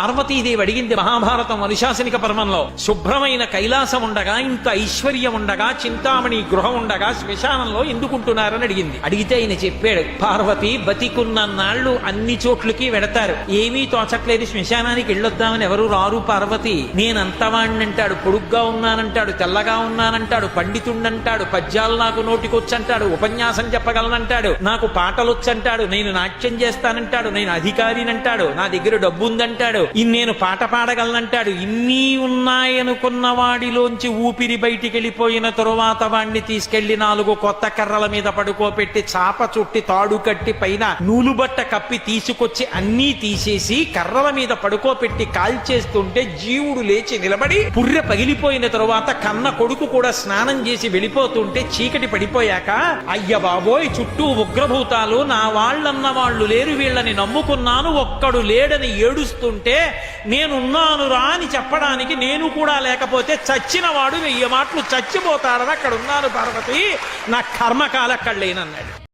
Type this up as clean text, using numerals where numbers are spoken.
పార్వతీదేవి అడిగింది మహాభారతం అనుశాసనిక పర్వంలో, శుభ్రమైన కైలాసం ఉండగా, ఇంత ఐశ్వర్యం ఉండగా, చింతామణి గృహం ఉండగా శ్మశానంలో ఎందుకుంటున్నారని అడిగింది. అడిగితే ఆయన చెప్పాడు, పార్వతి బతికున్న నాళ్లు అన్ని చోట్లకి వెడతారు, ఏమీ తోచట్లేదు, శ్మశానానికి వెళ్ళొద్దామని ఎవరు రారు పార్వతి. నేనంతవాణ్ణంటాడు, పొడుగ్గా ఉన్నానంటాడు, తెల్లగా ఉన్నానంటాడు, పండితుండంటాడు, పద్యాలు నాకు నోటికొచ్చంటాడు, ఉపన్యాసం చెప్పగలనంటాడు, నాకు పాటలొచ్చంటాడు, నేను నాట్యం చేస్తానంటాడు, నేను అధికారినంటాడు, నా దగ్గర డబ్బు ఉందంటాడు, నేను పాట పాడగలనంటాడు. ఇన్ని ఉన్నాయనుకున్న వాడిలోంచి ఊపిరి బయటికి వెళ్ళిపోయిన తరువాత వాణ్ణి తీసుకెళ్లి 4 కొత్త కర్రల మీద పడుకోపెట్టి చాప చుట్టి తాడు కట్టి పైన నూలుబట్ట కప్పి తీసుకొచ్చి అన్నీ తీసేసి కర్రల మీద పడుకోపెట్టి కాల్చేస్తుంటే జీవుడు లేచి నిలబడి పుర్రె పగిలిపోయిన తరువాత కన్న కొడుకు కూడా స్నానం చేసి వెళ్ళిపోతుంటే చీకటి పడిపోయాక, అయ్య బాబోయ్ చుట్టూ ఉగ్రభూతాలు, నా వాళ్ళన్న వాళ్ళు లేరు, వీళ్ళని నమ్ముకున్నాను, ఒక్కడు లేడని ఏడుస్తుంటే నేనున్నాను రా అని చెప్పడానికి నేను కూడా లేకపోతే చచ్చిన వాడు 1000 మాటలు చచ్చిపోతాడని అక్కడ ఉన్నాను పార్వతి, నా కర్మకాల అక్కడ లేనన్నాడు.